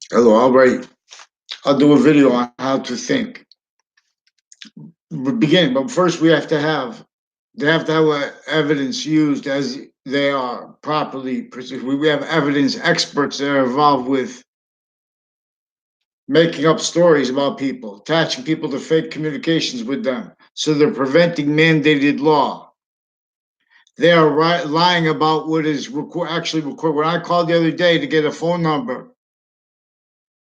Hello, I'll do a video on how to think. Beginning, but first they have to have evidence used as they are properly perceived. We have evidence experts that are involved with making up stories about people, attaching people to fake communications with them. So they're preventing mandated law. They are lying about what is actually recorded. When I called the other day to get a phone number,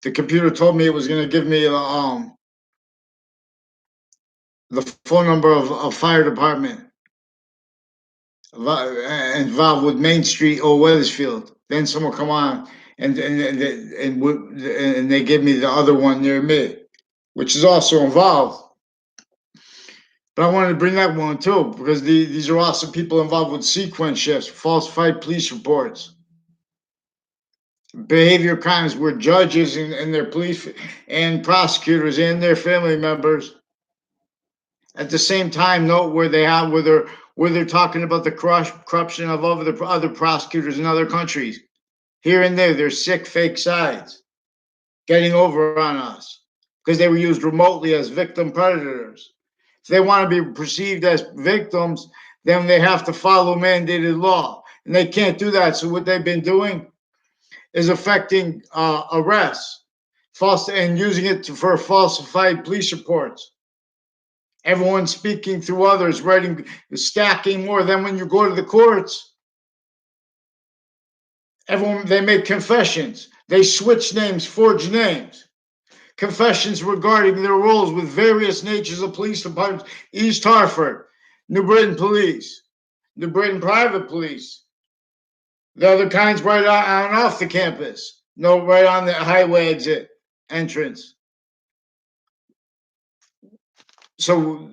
the computer told me it was going to give me the phone number of a fire department involved with Main Street or Weathersfield. Then someone come on and they give me the other one near me, which is also involved. But I wanted to bring that one too because these are also people involved with sequence shifts, falsified police reports, behavior crimes where judges and their police and prosecutors and their family members at the same time note where they're talking about the corruption of other prosecutors in other countries. Here and there, there's sick fake sides getting over on us because they were used remotely as victim predators. If they want to be perceived as victims, then they have to follow mandated law, and they can't do that. So what they've been doing is affecting arrests, and using it for falsified police reports. Everyone speaking through others, writing, stacking more. Then when you go to the courts, they make confessions. They switch names, forge names. Confessions regarding their roles with various natures of police departments: East Hartford, New Britain Police, New Britain Private Police, the other kinds right on and off the campus, no, right on the highway exit entrance. So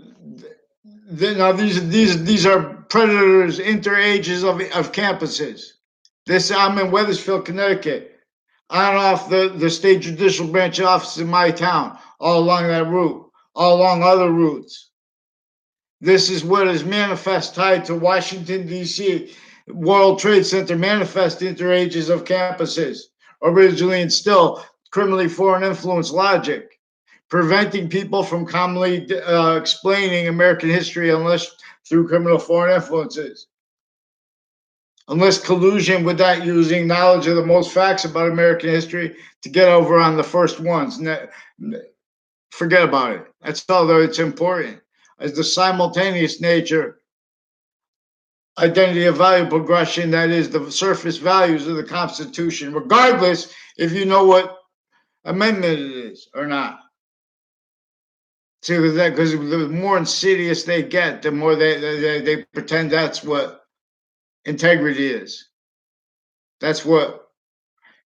now these are predators, interages of campuses. I'm in Weathersfield, Connecticut, on and off the state judicial branch office in my town, all along that route, all along other routes. This is what is manifest tied to Washington, D.C., World Trade Center manifest interages of campuses, originally and still criminally foreign influence logic, preventing people from commonly explaining American history unless through criminal foreign influences. Unless collusion with that, using knowledge of the most facts about American history to get over on the first ones. Forget about it. That's all though it's important. As the simultaneous nature, identity of value progression, that is the surface values of the Constitution, regardless if you know what amendment it is or not. See, because the more insidious they get, the more they pretend that's what integrity is. That's what,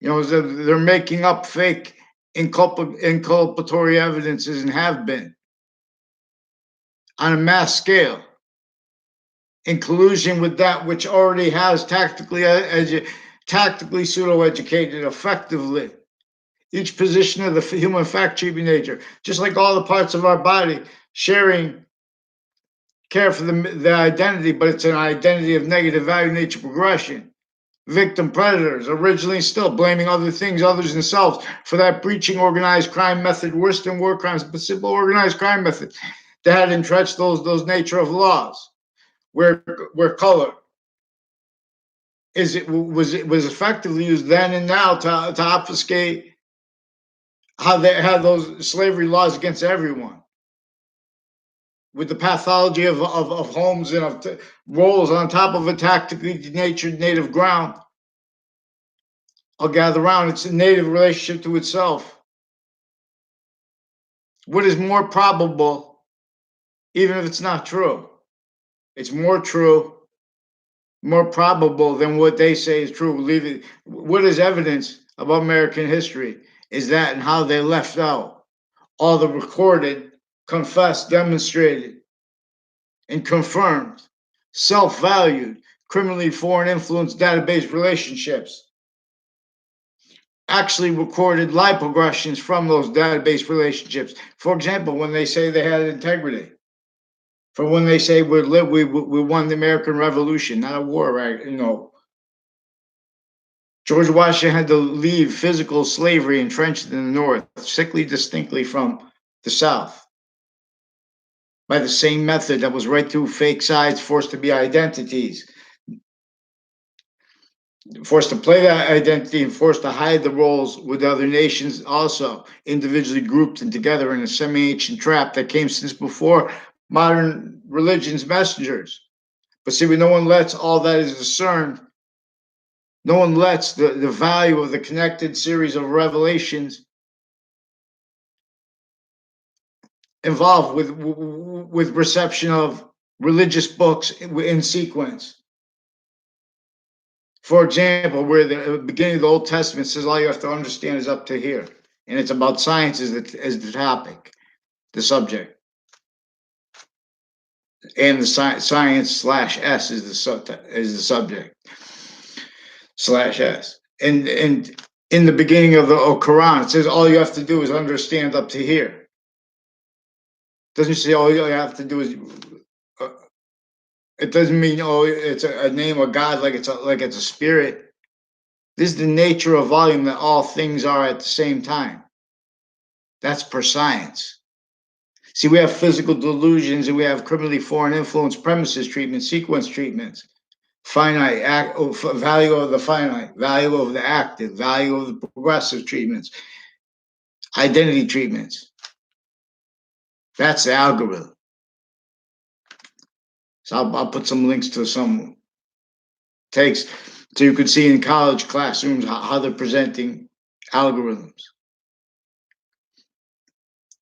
they're making up fake inculpatory evidences and have been on a mass scale in collusion with that which already has tactically pseudo-educated effectively each position of the human fact-treating nature, just like all the parts of our body sharing care for the identity, but it's an identity of negative value nature progression. Victim predators, originally still blaming other things, others themselves, for that breaching organized crime method, worse than war crimes, but simple organized crime method that had entrenched those nature of laws, where color was effectively used then and now to obfuscate how they had those slavery laws against everyone, with the pathology of homes and of roles on top of a tactically denatured native ground. I'll gather around. It's a native relationship to itself. What is more probable, even if it's not true? It's more true, more probable than what they say is true. What is evidence about American history is that and how they left out all the recorded, confessed, demonstrated, and confirmed, self-valued, criminally foreign influence database relationships, actually recorded progressions from those database relationships. For example, when they say they had integrity, for when they say we won the American Revolution, not a war, right? George Washington had to leave physical slavery entrenched in the North, sickly distinctly from the South, by the same method that was right through fake sides forced to be identities, forced to play that identity and forced to hide the roles with other nations also, individually grouped and together in a semi-ancient trap that came since before modern religion's messengers. But see, when no one lets all that is discerned, no one lets the value of the connected series of revelations involved with reception of religious books in sequence. For example, where the beginning of the Old Testament says all you have to understand is up to here, and it's about science as the topic, the subject, and the science slash S is the subject slash S, and in the beginning of the Quran it says all you have to do is understand up to here. It doesn't say all you have to do is. It doesn't mean it's a name of God like it's a spirit. This is the nature of volume that all things are at the same time. That's per science. See, we have physical delusions and we have criminally foreign influence premises treatments, sequence treatments, finite value of the finite, value of the active, value of the progressive treatments, identity treatments. That's the algorithm. So I'll put some links to some takes so you can see in college classrooms how they're presenting algorithms.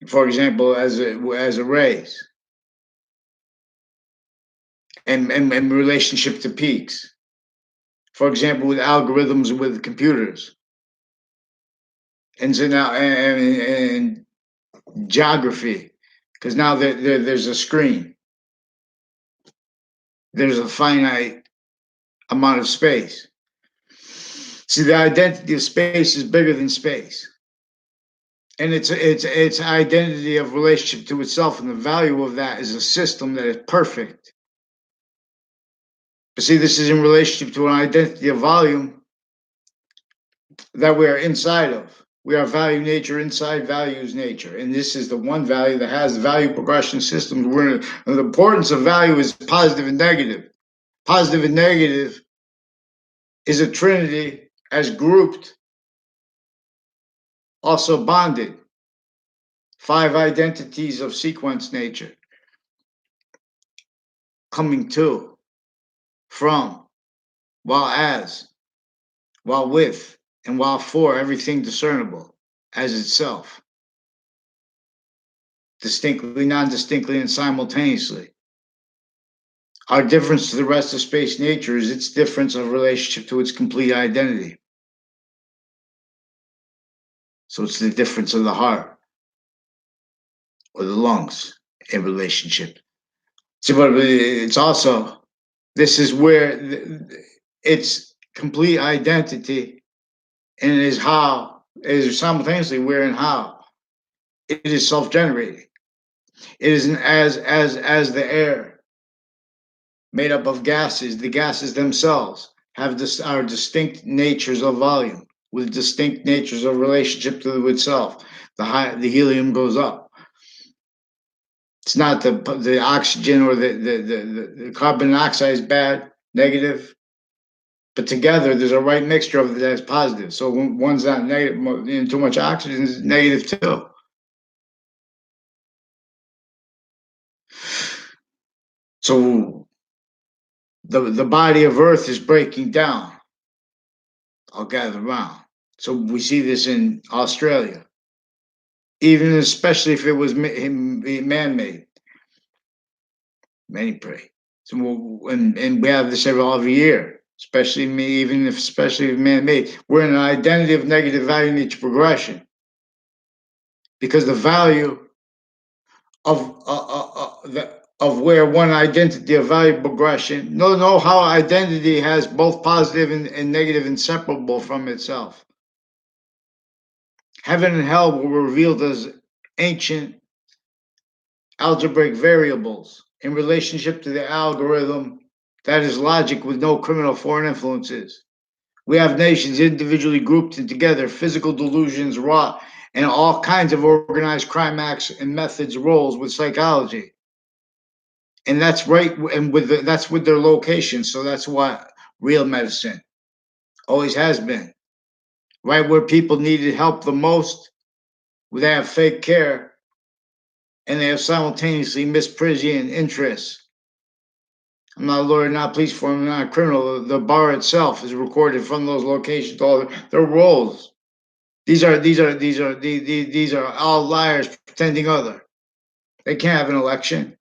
For example, as arrays and relationship to peaks. For example, with algorithms with computers, and so now and geography, because now there's a screen. There's a finite amount of space. See, the identity of space is bigger than space, and it's identity of relationship to itself, and the value of that is a system that is perfect. But see, this is in relationship to an identity of volume that we are inside of. We are value nature inside values nature. And this is the one value that has value progression systems. The importance of value is positive and negative. Positive and negative is a trinity as grouped, also bonded. 5 identities of sequence nature. Coming to, from, while as, while with, and while for everything discernible as itself. Distinctly, non-distinctly, and simultaneously. Our difference to the rest of space nature is its difference of relationship to its complete identity. So it's the difference of the heart or the lungs in relationship. See, but it's also, this is where its complete identity and it is how, it is simultaneously where and how it is self-generating. It isn't as the air made up of gases. The gases themselves have are distinct natures of volume with distinct natures of relationship to itself. The helium goes up. It's not the oxygen or the carbon dioxide is bad, negative, but together there's a right mixture of it that's positive. So when one's not negative, too much oxygen is negative too. So the body of Earth is breaking down. I'll gather around. So we see this in Australia, even especially if it was man-made. Many pray. So and we have this every year, especially if man-made. We're in an identity of negative value nature progression because the value of where one identity of value progression. Know how identity has both positive and negative inseparable from itself. Heaven and hell were revealed as ancient algebraic variables in relationship to the algorithm that is logic with no criminal foreign influences. We have nations individually grouped and together, physical delusions wrought, and all kinds of organized crime acts and methods roles with psychology. And that's right, and that's with their location. So that's what real medicine always has been. Right where people needed help the most, they have fake care, and they have simultaneously misprision interests. I'm not a lawyer, not a police form, not a criminal. The bar itself is recorded from those locations, all their roles. These are all liars pretending other. They can't have an election.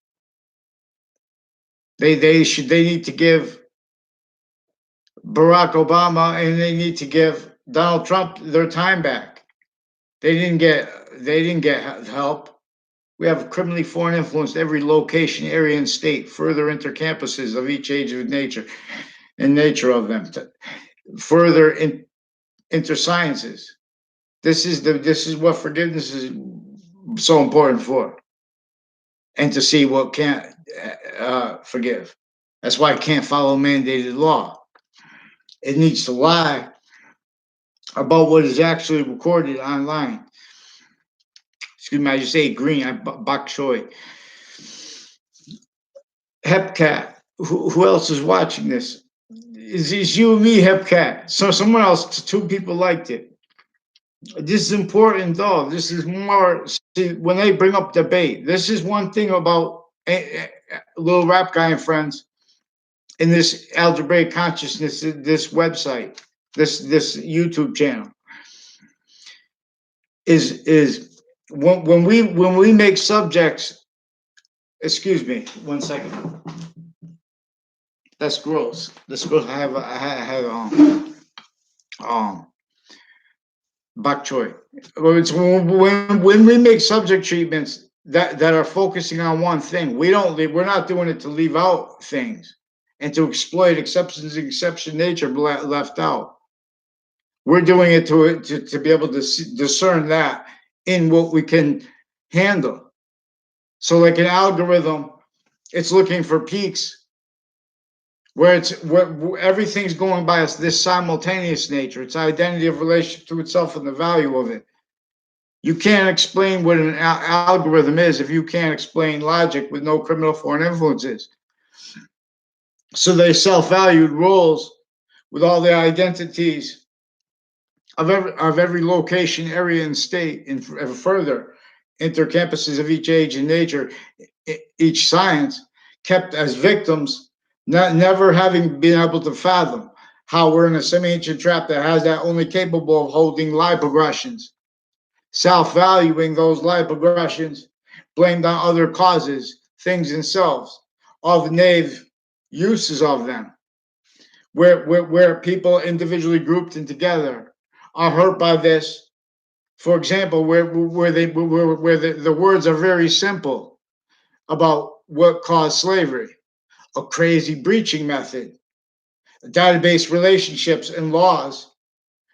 They need to give Barack Obama and they need to give Donald Trump their time back. They didn't get help. We have criminally foreign influence every location, area, and state. Further intercampuses of each age of nature and nature of them. Further intersciences. This is what forgiveness is so important for, and to see what can't forgive. That's why it can't follow mandated law. It needs to lie about what is actually recorded online. Excuse me, I just say green. I bok choy. Hepcat. Who else is watching this? Is you and me, Hepcat? So someone else. Two people liked it. This is important, though. This is more. See, when they bring up debate, this is one thing about little rap guy and friends in this algebraic consciousness, this website, this YouTube channel, is when we make subjects. Excuse me, 1 second. That's gross. That's gross. I have bok choy. It's when we make subject treatments that are focusing on one thing, we're not doing it to leave out things and to exploit exceptions, exception nature left out. We're doing it to be able to discern that in what we can handle. So, like an algorithm, it's looking for peaks where everything's going by this simultaneous nature. Its identity of relationship to itself and the value of it. You can't explain what an algorithm is if you can't explain logic with no criminal foreign influences. So they self-valued roles with all the identities of every location, area, and state, and further intercampuses of each age and nature, each science, kept as victims, never having been able to fathom how we're in a semi-ancient trap that has that only capable of holding lie progressions, self-valuing those lie progressions, blamed on other causes, things themselves, all the naive uses of them, where people individually grouped and together are hurt by this. For example, where the words are very simple about what caused slavery, a crazy breaching method, database relationships and laws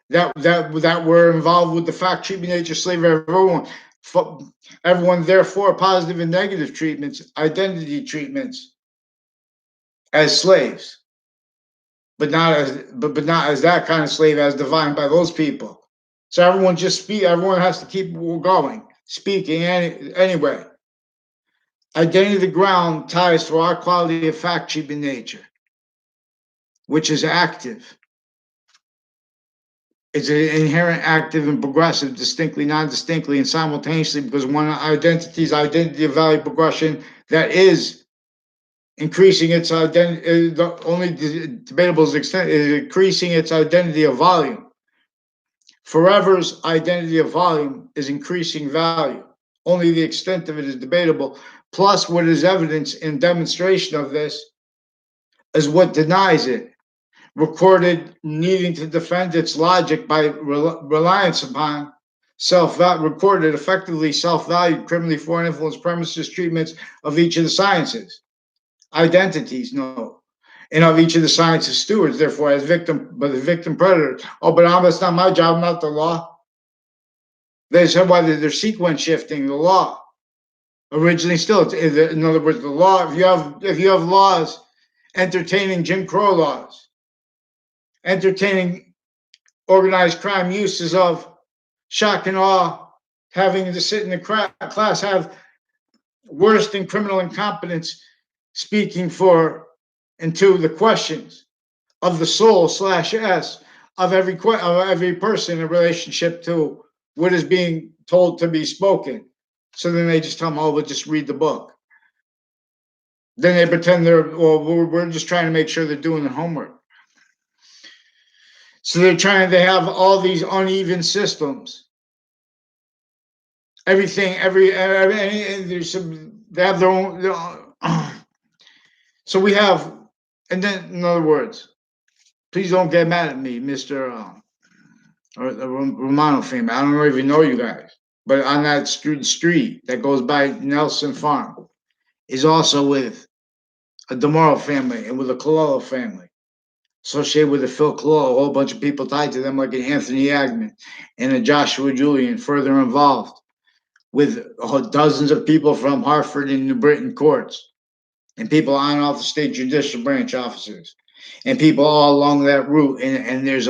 that were involved with the fact, treatment, nature, slavery, everyone, therefore, positive and negative treatments, identity treatments as slaves, but not as that kind of slave as defined by those people. So everyone has to keep going, speaking anyway. Identity of the ground ties to our quality of fact, treatment, nature, which is active. It's an inherent, active, and progressive, distinctly, non-distinctly, and simultaneously, because one identity's identity of value progression that is increasing its identity. The only debatable extent is increasing its identity of volume. Forever's identity of volume is increasing value. Only the extent of it is debatable. Plus, what is evidence and demonstration of this is what denies it. Recorded needing to defend its logic by reliance upon recorded effectively self-valued criminally foreign influence premises treatments of each of the sciences, identities, no, and of each of the sciences stewards, therefore as victim, but the victim predator. Oh, but that's not my job, not the law. They said why they're sequence shifting the law. Originally, still, in other words, the law. If you have laws entertaining Jim Crow laws, entertaining organized crime uses of shock and awe, having to sit in the class, have worse than criminal incompetence, speaking for into the questions of the soul slash S of every person in relationship to what is being told to be spoken. So then they just tell them, "Oh, we'll just read the book." Then they pretend we're just trying to make sure they're doing their homework. So they have all these uneven systems. Everything, there's some, they have their own. So we have, and then in other words, please don't get mad at me, Mr. Or the Romano family. I don't even know you guys, but on that street that goes by Nelson Farm is also with a DeMoro family and with a Cololo family, associated with a Phil Cololo, a whole bunch of people tied to them, like an Anthony Agman and a Joshua Julian, further involved with dozens of people from Hartford and New Britain courts, and people on and off the state judicial branch officers, and people all along that route. And there's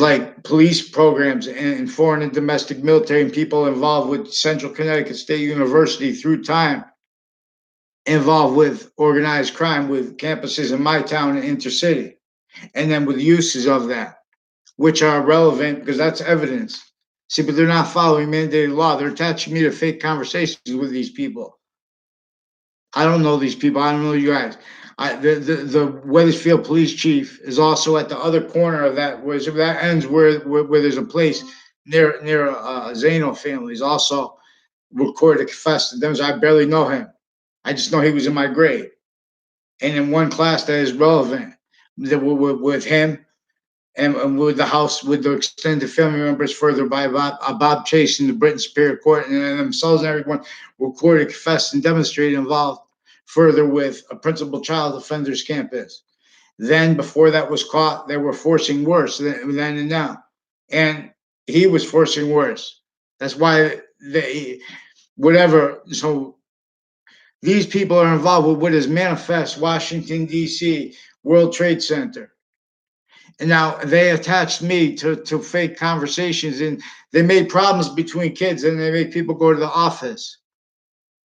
like police programs and foreign and domestic military and people involved with Central Connecticut State University through time, involved with organized crime with campuses in my town and intercity, and then with uses of that, which are relevant because that's evidence. See, but they're not following mandated law. They're attaching me to fake conversations with these people. I don't know these people. I don't know you guys. The Wethersfield police chief is also at the other corner of that, where that ends where there's a place near Zano family. Is also recorded to confess to them. I barely know him. I just know he was in my grade, and in one class that is relevant with him and with the house, with the extended family members further by Bob Chase in the Britain Superior Court, and themselves and everyone recorded, confessed, and demonstrated involved further with a principal child offenders campus. Then, before that was caught, they were forcing worse then and now. And he was forcing worse. That's why whatever. So these people are involved with what is manifest Washington, D.C., World Trade Center. And now they attached me to fake conversations, and they made problems between kids, and they make people go to the office.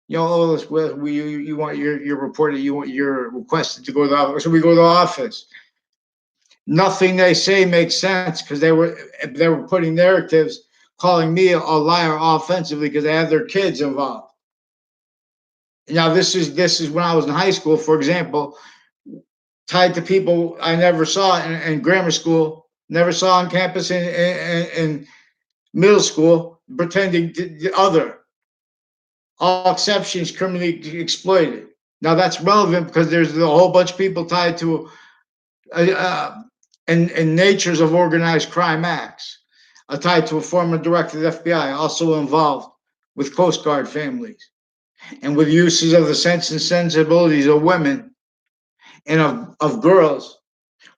You know, you want your report, you're requested to go to the office. So we go to the office. Nothing they say makes sense because they were putting narratives, calling me a liar offensively because they have their kids involved. Now this is when I was in high school, for example, tied to people I never saw in grammar school, never saw on campus in middle school, pretending to other. All exceptions criminally exploited. Now that's relevant because there's a whole bunch of people tied to and natures of organized crime acts, tied to a former director of the FBI, also involved with Coast Guard families, and with uses of the sense and sensibilities of women and of girls,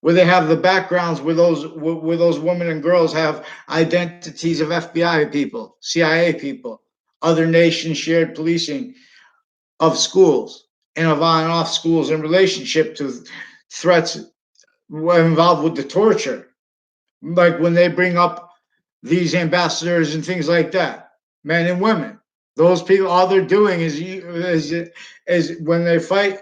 where they have the backgrounds where those women and girls have identities of FBI people, CIA people, other nations shared policing of schools and of on and off schools in relationship to threats involved with the torture. Like when they bring up these ambassadors and things like that, men and women, those people, all they're doing is when they fight,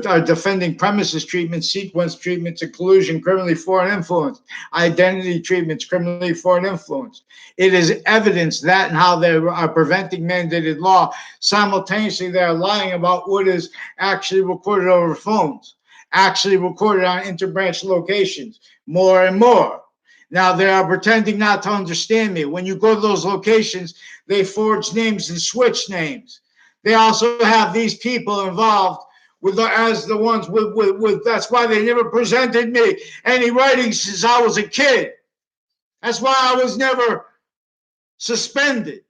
are defending premises treatment, sequence treatments, and collusion, criminally foreign influence, identity treatments, criminally foreign influence. It is evidence that and how they are preventing mandated law. Simultaneously, they're lying about what is actually recorded over phones, actually recorded on interbranch locations, more and more. Now they are pretending not to understand me. When you go to those locations, they forge names and switch names. They also have these people involved as the ones with that's why they never presented me any writings since I was a kid. That's why I was never suspended.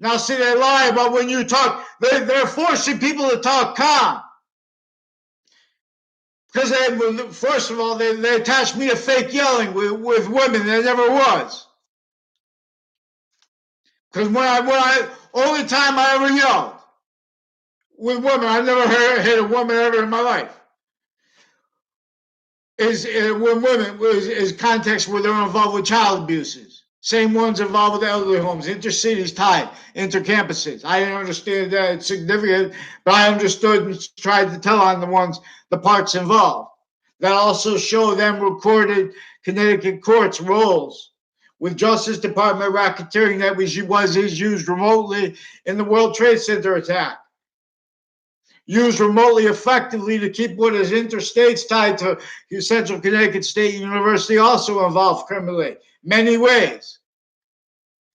Now see, they lie about when you talk, they're forcing people to talk calm. Because first of all, they attached me to fake yelling with women. There never was. Because when I only time I ever yelled with women, I never hit a woman ever in my life. when women is context where they're involved with child abuses. Same ones involved with elderly homes, intercities tied, inter-campuses. I didn't understand that it's significant, but I understood and tried to tell on the parts involved. That also show them recorded Connecticut courts roles with Justice Department racketeering that is used remotely in the World Trade Center attack. Used remotely effectively to keep what is interstates tied to Central Connecticut State University also involved criminally, many ways.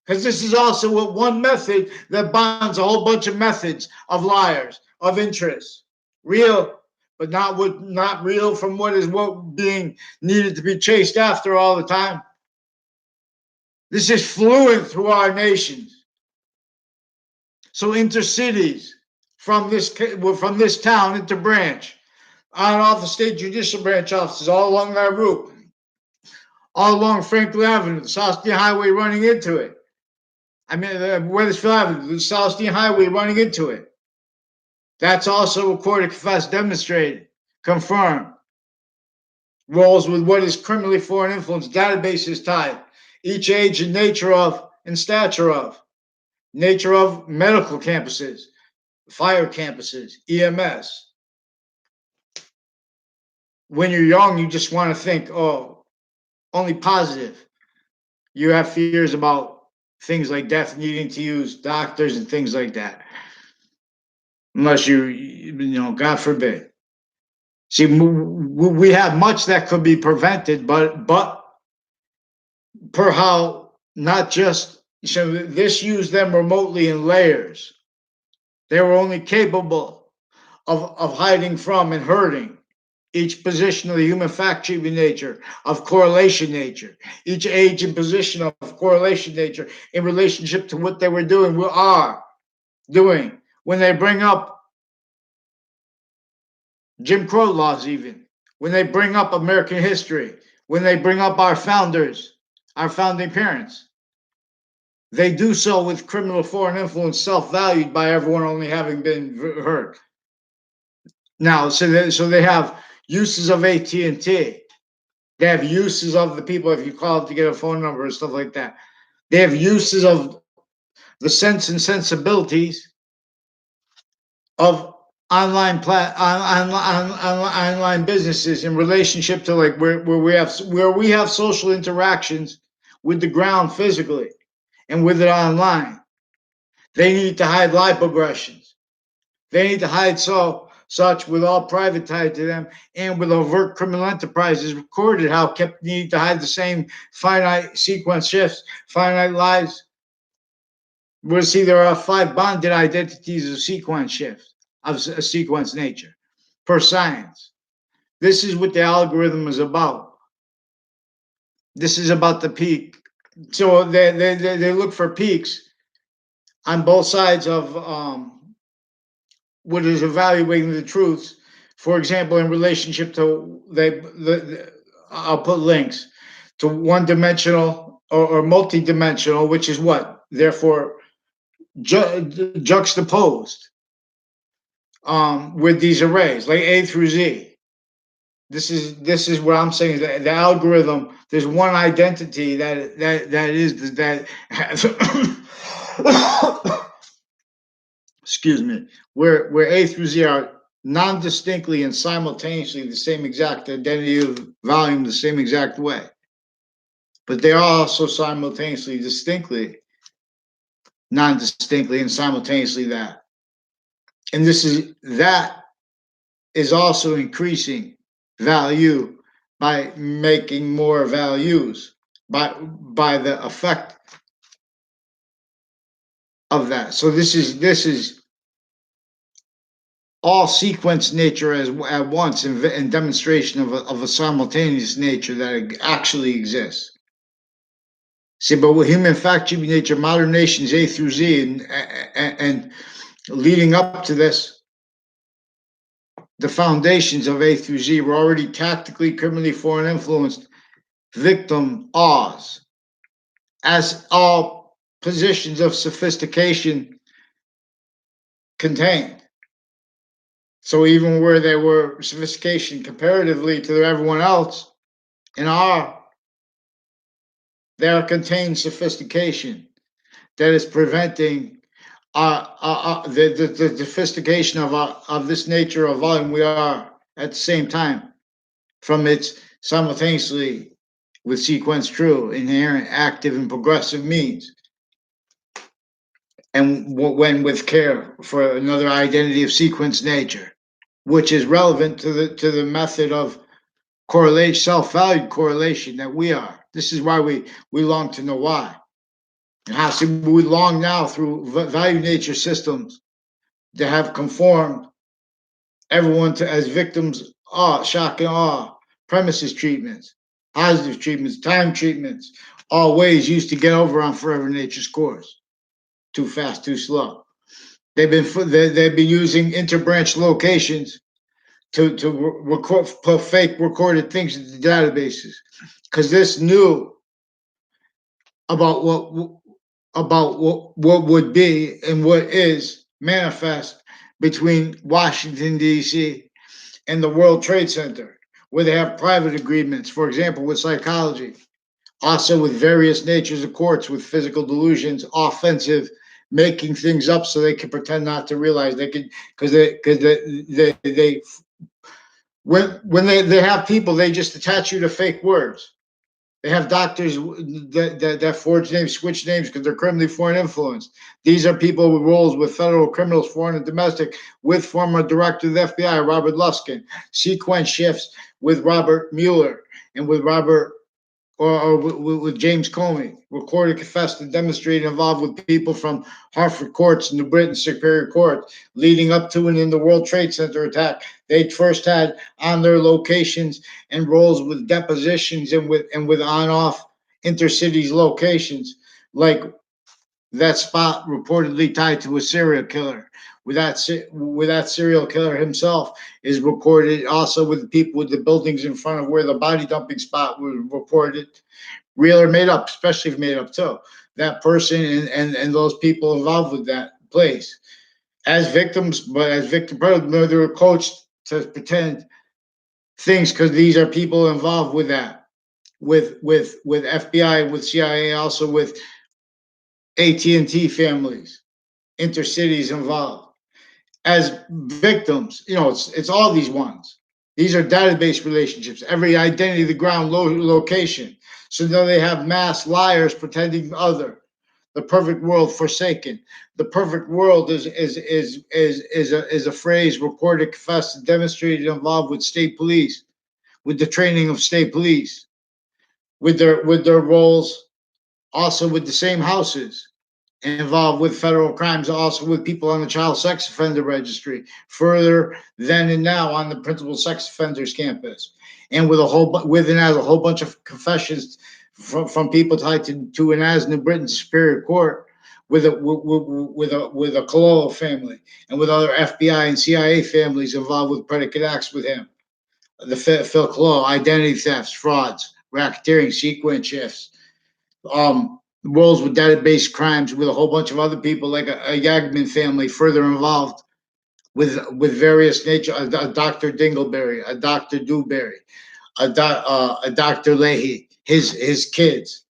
Because this is also what one method that bonds a whole bunch of methods of liars, of interests. Real, but not real from what being needed to be chased after all the time. This is fluent through our nations. So intercities from this town into branch, on off the state judicial branch offices all along that route, all along Franklin Avenue, the Southstein Highway running into it. I mean, Wethersfield Avenue, the Southstein Highway running into it. That's also recorded, confessed, demonstrated, confirmed. Roles with what is criminally foreign influence databases tied, each age and nature of and stature of. Nature of medical campuses, fire campuses, EMS. When you're young, you just want to think, oh, only positive. You have fears about things like death, needing to use doctors and things like that. Unless God forbid. See, we have much that could be prevented, but per how not just, so this used them remotely in layers. They were only capable of hiding from and hurting each position of the human fact-achieving nature, of correlation nature, each age and position of correlation nature in relationship to what they were doing, are doing. When they bring up Jim Crow laws, even when they bring up American history, when they bring up our founders, our founding parents, they do so with criminal foreign influence, self-valued by everyone only having been heard. Now, so they have uses of AT&T. They have uses of the people, if you call up to get a phone number and stuff like that. They have uses of the sense and sensibilities of online businesses in relationship to like where we have social interactions with the ground physically and with it online. They need to hide lipoaggressions. They need to hide such with all private tied to them and with overt criminal enterprises recorded how kept needing to hide the same finite sequence shifts, finite lives. We'll see there are 5 bonded identities of sequence shift, of a sequence nature, per science. This is what the algorithm is about. This is about the peak. So they look for peaks on both sides of what is evaluating the truths. For example, in relationship to I'll put links to one-dimensional or multi-dimensional, which is what therefore juxtaposed with these arrays like A through Z. This is what I'm saying. The algorithm. There's one identity that has excuse me, where A through Z are non-distinctly and simultaneously the same exact identity of volume, the same exact way. But they are also simultaneously, distinctly, non-distinctly, and simultaneously that. And that is also increasing value by making more values by the effect of that. So this is all sequence nature at once and demonstration of a simultaneous nature that actually exists. See, but with human fact-achieving nature, modern nations A through Z, and leading up to this, the foundations of A through Z were already tactically, criminally foreign influenced victim awes, as all positions of sophistication contained. So even where they were sophistication comparatively to everyone else in R, there contains sophistication that is preventing the sophistication of this nature of volume we are at the same time from its simultaneously with sequence true, inherent, active, and progressive means. And when with care for another identity of sequence nature, which is relevant to the method of correlation, self-valued correlation that we are. This is why we long to know why. And how we long now through value nature systems to have conformed everyone to as victims shock and awe, premises treatments, positive treatments, time treatments, all ways used to get over on forever nature's course. Too fast, too slow. They've been using interbranch locations to record, put fake recorded things into databases because this knew about what would be and what is manifest between Washington D.C. and the World Trade Center, where they have private agreements, for example, with psychology, also with various natures of courts, with physical delusions, offensive, making things up so they can pretend not to realize they can, because they when they have people, they just attach you to fake words. They have doctors that forge names, switch names because they're criminally foreign influence. These are people with roles with federal criminals, foreign and domestic, with former director of the FBI, Robert Luskin. Sequence shifts with Robert Mueller and with Robert or with James Comey, recorded, confessed, and demonstrated involved with people from Hartford Courts, New Britain Superior Court, leading up to and in the World Trade Center attack. They first had on their locations and roles with depositions and with on-off intercities locations, like that spot reportedly tied to a serial killer. With that serial killer himself is recorded also with the people with the buildings in front of where the body dumping spot was reported, real or made up, especially if made up too. That person and those people involved with that place as victims, but as victim they were coached to pretend things because these are people involved with that, with FBI, with CIA, also with AT&T families, intercities involved as victims. You know, it's all these ones. These are database relationships. Every identity, the ground location. So now they have mass liars pretending other. The perfect world forsaken. The perfect world is a phrase recorded, confessed, and demonstrated involved with state police, with the training of state police, with their roles, also with the same houses involved with federal crimes, also with people on the child sex offender registry, further then and now on the principal sex offenders campus, and with and as a whole bunch of confessions from people tied to and as New Britain Superior Court, with a Cololo family and with other FBI and CIA families involved with predicate acts with him. The Phil Cololo, identity thefts, frauds, racketeering, sequence shifts, roles with database crimes with a whole bunch of other people like a Yagman family further involved with various nature, a Dr. Dingleberry, a Dr. Dewberry, a Dr. Leahy, his kids,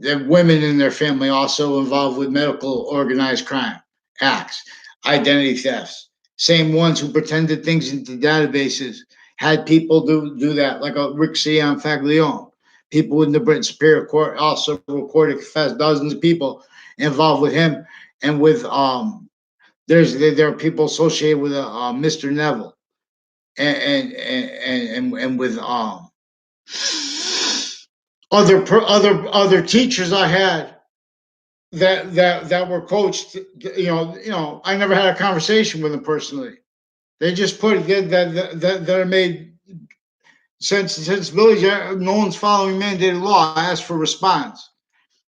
the women in their family also involved with medical organized crime acts, identity thefts. Same ones who pretended things into databases had people do that, like a Rick Sion Faglione. People in the Britain Superior Court also recorded, confessed dozens of people involved with him, and with there are people associated with Mr. Neville, and with other teachers I had that were coached. I never had a conversation with them personally. They just put that are made since Billy, no one's following mandated law. I asked for response,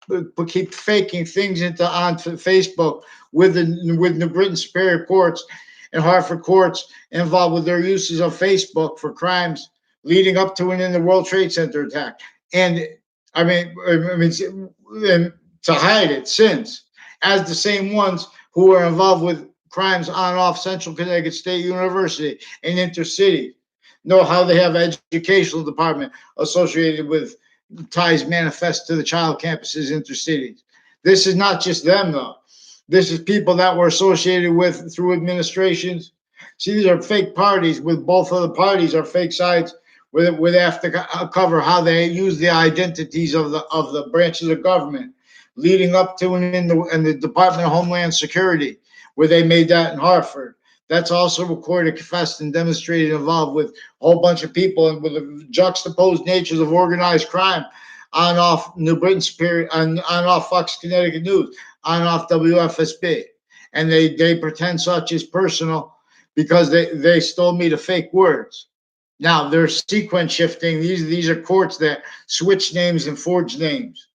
but keep faking things onto Facebook with New Britain Superior Courts and Hartford Courts involved with their uses of Facebook for crimes leading up to and in the World Trade Center attack. And I mean, and to hide it since, as the same ones who are involved with crimes on off Central Connecticut State University and intercity. Know how they have educational department associated with ties manifest to the child campuses intercities. This is not just them though. This is people that were associated with through administrations. See, these are fake parties with both of the parties are fake sides where they have to cover how they use the identities of the branches of government leading up to and in the Department of Homeland Security, where they made that in Hartford. That's also recorded, confessed, and demonstrated involved with a whole bunch of people and with the juxtaposed natures of organized crime on off New Britain Superior, on off Fox Connecticut News, on off WFSB. And they pretend such is personal because they stole me to fake words. Now they're sequence shifting. These are courts that switch names and forge names.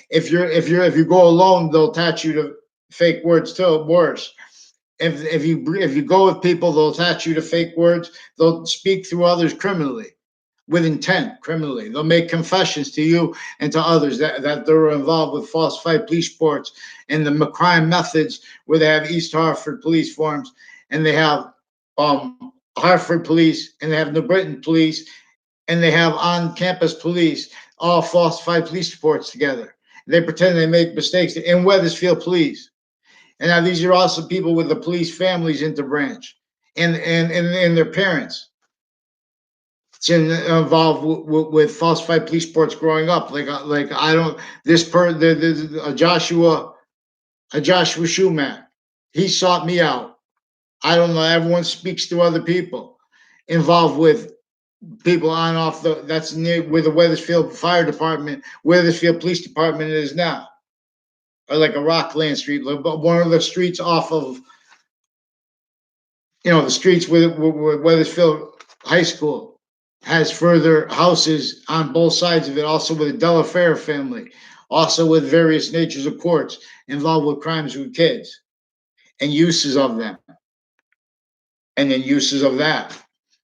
If you go alone, they'll attach you to fake words too. Worse, if you go with people, they'll attach you to fake words. They'll speak through others criminally, with intent criminally. They'll make confessions to you and to others that they were involved with falsified police reports and the crime methods, where they have East Hartford police forms and they have Hartford police and they have New Britain police and they have on-campus police, all falsified police reports together. They pretend they make mistakes in Wethersfield police. And now these are also people with the police families interbranch and their parents. It's involved with falsified police reports growing up. Like I don't there's a Joshua Schumacher. He sought me out. I don't know. Everyone speaks to other people involved with people on off that's near where the Wethersfield Fire Department, Wethersfield Police Department is now, or like a Rockland Street, one of the streets off of, the streets with Wethersfield High School has further houses on both sides of it, also with the Delafair family, also with various natures of courts involved with crimes with kids and uses of them, and then uses of that.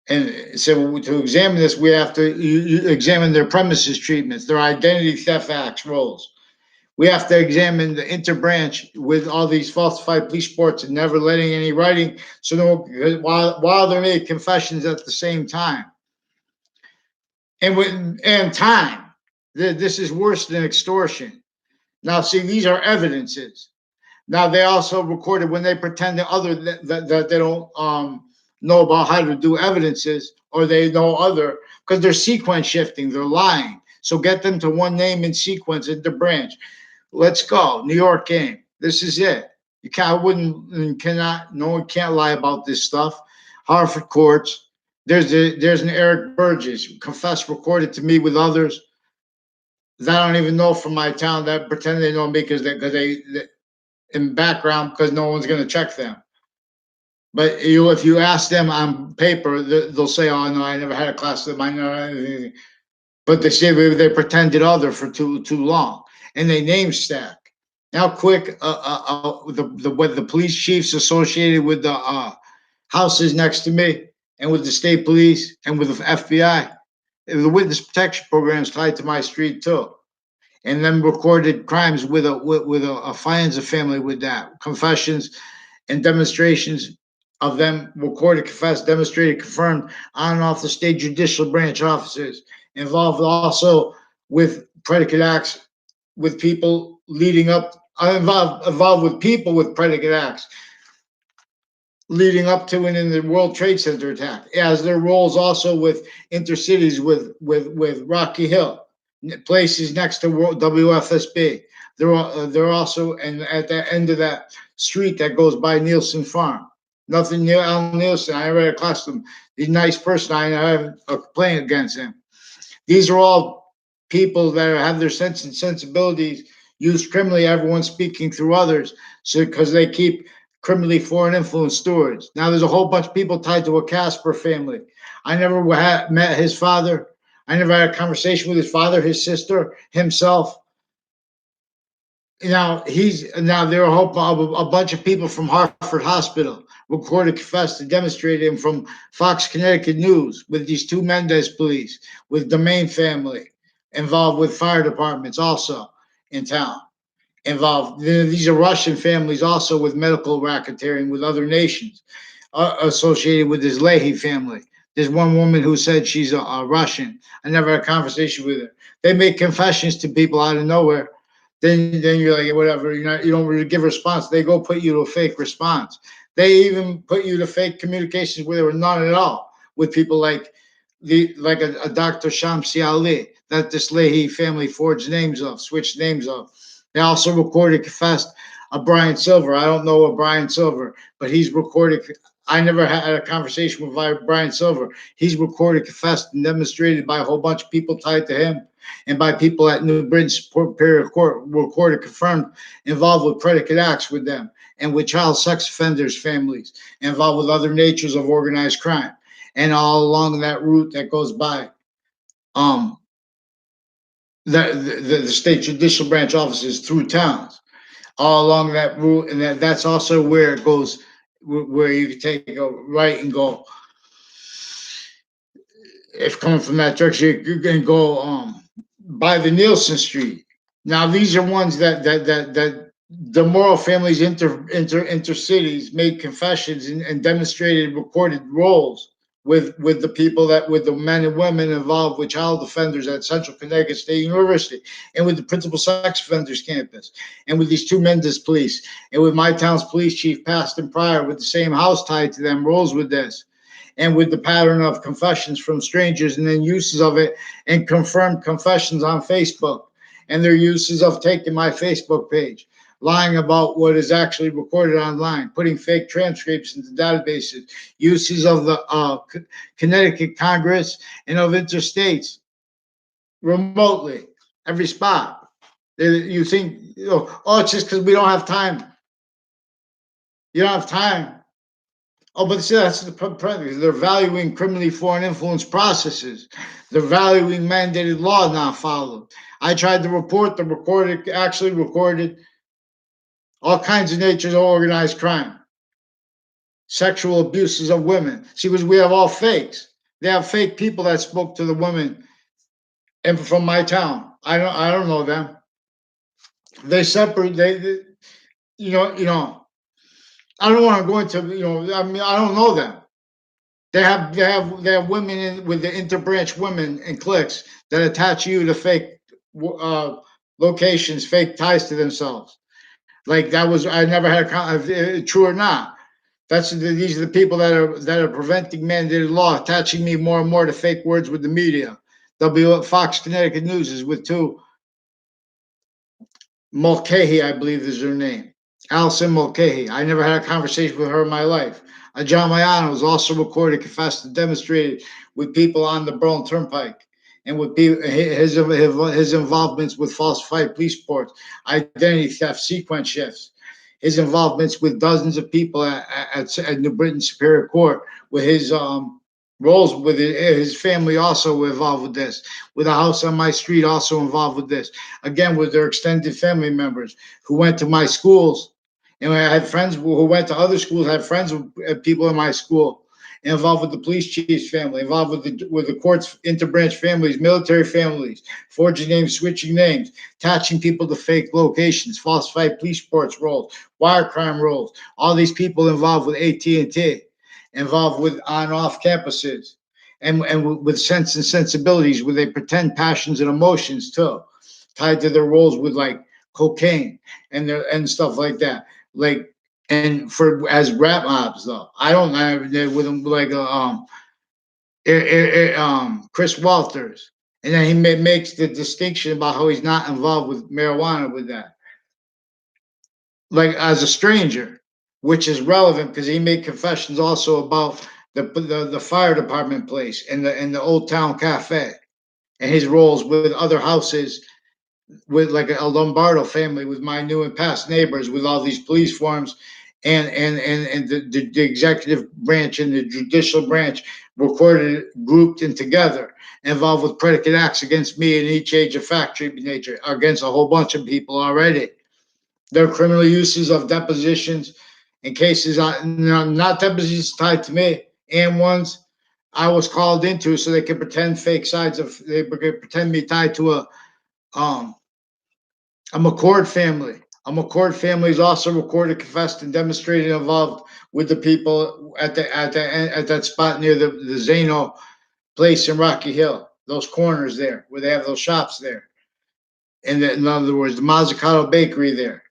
And so to examine this, we have to examine their premises treatments, their identity theft acts roles. We have to examine the interbranch with all these falsified police reports and never letting any writing. So no, while they made confessions at the same time, and time, this is worse than extortion. Now, see, these are evidences. Now they also recorded when they pretend that they don't know about how to do evidences, or they know other, because they're sequence shifting, they're lying. So get them to one name in sequence at the branch. Let's go. New York game. This is it. You can't, no one can't lie about this stuff. Hartford Courts. There's an Eric Burgess, confessed, recorded to me with others that I don't even know from my town that pretend they know me because they in background, because no one's going to check them. But if you ask them on paper, they'll say, "Oh no, I never had a class with them. I know anything." But they say they pretended other for too long, and they name stack. Now, quick, the police chiefs associated with the houses next to me, and with the state police, and with the FBI, the witness protection program is tied to my street too. And then recorded crimes with a Fianza family with that, confessions and demonstrations of them recorded, confessed, demonstrated, confirmed on and off the state judicial branch officers, involved also with predicate acts with people leading up, involved with people with predicate acts leading up to and in the World Trade Center attack, as their roles also with intercities with Rocky Hill, places next to WFSB. They're also, and at the end of that street that goes by Nielsen Farm. Nothing near Al Nielsen. I never had a class with him. He's a nice person. I have a complaint against him. These are all people that have their sense and sensibilities used criminally. Everyone speaking through others, so because they keep criminally foreign influence stewards. Now there's a whole bunch of people tied to a Casper family. I never met his father. I never had a conversation with his father, his sister, himself. Now there are a bunch of people from Hartford Hospital recorded, confessed, and demonstrated him from Fox Connecticut News with these two Mendez police, with the Domain family involved with fire departments also in town. involved. These are Russian families also with medical racketeering with other nations associated with this Leahy family. There's one woman who said she's a Russian. I never had a conversation with her. They make confessions to people out of nowhere. Then you're like, whatever. You don't really give a response. They go put you to a fake response. They even put you to fake communications where there were none at all with people like a Dr. Shamsi Ali that this Leahy family forged names of, switched names of. They also recorded, confessed a Brian Silver. I don't know a Brian Silver, but he's recorded. I never had a conversation with Brian Silver. He's recorded, confessed, and demonstrated by a whole bunch of people tied to him and by people at New Britain Superior Court, recorded, confirmed, involved with predicate acts with them and with child sex offenders' families, involved with other natures of organized crime. And all along that route that goes by um, the state judicial branch offices through towns, all along that route. And that's also where it goes, where you can take a right and go. If coming from that direction, you can go by the Nielsen Street. Now these are ones that the Morrow families intercities made confessions and demonstrated recorded roles with the people that with the men and women involved with child offenders at Central Connecticut State University and with the principal sex offenders campus and with these two Mendes police and with my town's police chief past and prior with the same house tied to them roles with this and with the pattern of confessions from strangers and then uses of it and confirmed confessions on Facebook and their uses of taking my Facebook page, lying about what is actually recorded online, putting fake transcripts into databases, uses of the Connecticut Congress and of interstates remotely, every spot. You think, oh, it's just because we don't have time. You don't have time. Oh, but see, that's the problem. They're valuing criminally foreign influence processes. They're valuing mandated law not followed. I tried to report the recorded, actually recorded all kinds of natures of organized crime, sexual abuses of women. See, because we have all fakes. They have fake people that spoke to the women, and from my town. I don't know them. They separate. You know. I don't want to go into. I mean, I don't know them. They have women with the interbranch women and cliques that attach you to fake locations, fake ties to themselves. Like that was I never had true or not. These are the people that are preventing mandated law, attaching me more and more to fake words with the media. They'll be what Fox Connecticut News is with two Mulcahy, I believe is her name. Allison Mulcahy. I never had a conversation with her in my life. John Mayano was also recorded, confessed, and demonstrated with people on the Berlin Turnpike and with his involvements with falsified police reports, identity theft, sequence shifts, his involvements with dozens of people at New Britain Superior Court, with his roles with his family also involved with this, with a house on my street also involved with this, again with their extended family members who went to my schools, and I had friends who went to other schools, had friends with people in my school, involved with the police chief's family, involved with the court's interbranch families, military families, forging names, switching names, attaching people to fake locations, falsified police reports roles, wire crime roles, all these people involved with AT&T, involved with on-off campuses, and with sense and sensibilities, where they pretend passions and emotions too, tied to their roles with like cocaine and stuff like that. Like and for as rap mobs though, I don't have with them like Chris Walters, and then he makes the distinction about how he's not involved with marijuana with that, like as a stranger, which is relevant because he made confessions also about the fire department place and the Old Town Cafe and his roles with other houses with like a Lombardo family with my new and past neighbors with all these police forms and the executive branch and the judicial branch recorded grouped and together involved with predicate acts against me in each age of factory nature against a whole bunch of people already. Their criminal uses of depositions in cases, not depositions tied to me, and ones I was called into so they could pretend fake sides of, they could pretend me tied to um, a McCord family, McCord family is also recorded, confessed, and demonstrated involved with the people at that spot near the Zano place in Rocky Hill, those corners there where they have those shops there. And in other words, the Mazzucato Bakery there.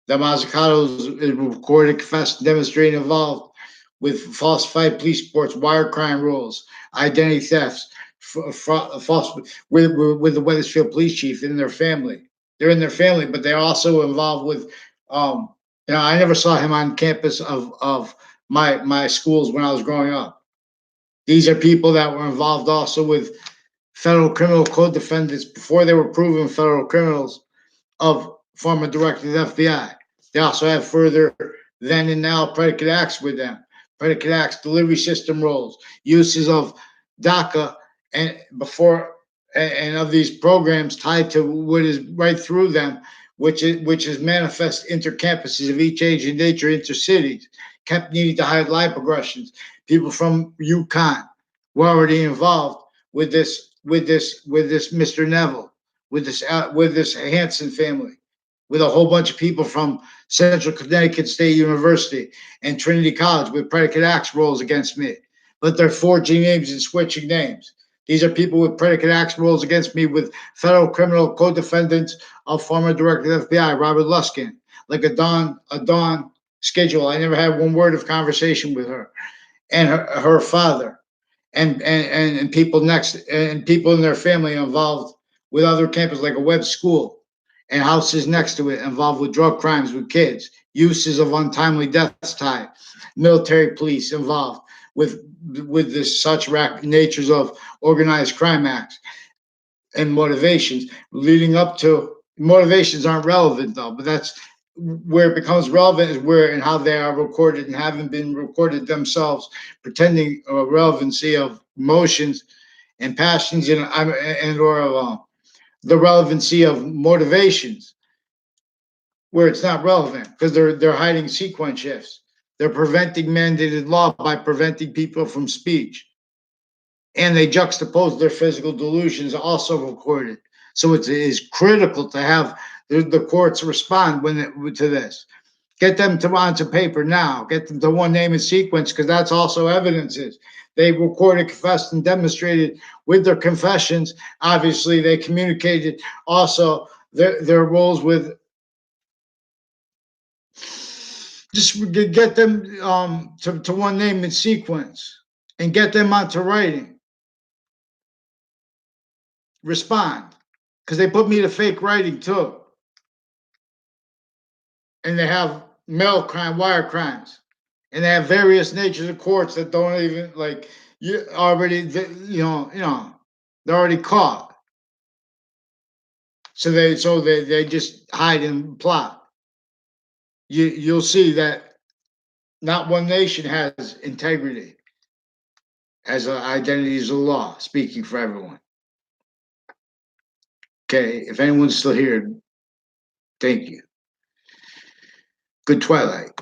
The Mazzucato is recorded, confessed, and demonstrated involved with falsified police reports, wire crime rules, identity thefts, false with the Wethersfield police chief in their family. They're in their family, but they're also involved with. I never saw him on campus of my schools when I was growing up. These are people that were involved also with federal criminal code defendants before they were proven federal criminals of former director of the FBI. They also have further then and now predicate acts with them. Predicate acts, delivery system roles, uses of DACA and before and of these programs tied to what is right through them, which is manifest inter-campuses of each age and nature, intercities, kept needing to hide lie progressions. People from UConn were already involved with this Mr. Neville, with this Hanson family, with a whole bunch of people from Central Connecticut State University and Trinity College with predicate acts roles against me. But they're forging names and switching names. These are people with predicate acts roles against me with federal criminal co-defendants of former director of the FBI, Robert Luskin, like a Dawn schedule. I never had one word of conversation with her and her father and people next and people in their family involved with other campuses like a web school and houses next to it involved with drug crimes with kids, uses of untimely deaths tied, military police involved with this such natures of organized crime acts and motivations leading up to. Motivations aren't relevant though, but that's where it becomes relevant is where and how they are recorded and haven't been recorded themselves, pretending a relevancy of emotions and passions and or the relevancy of motivations where it's not relevant because they're hiding sequence shifts. They're preventing mandated law by preventing people from speech. And they juxtapose their physical delusions also recorded. So it is critical to have the courts respond to this. Get them to onto paper now. Get them to one name and sequence because that's also evidences. They recorded, confessed, and demonstrated with their confessions. Obviously, they communicated also their roles with. Just get them to one name and sequence and get them onto writing. Respond because they put me to fake writing too. And they have mail crime, wire crimes, and they have various natures of courts that don't even like you already, they're already caught. So they just hide and plot. You'll see that not one nation has integrity as identities of law, speaking for everyone. Okay, if anyone's still here, thank you. Good twilight.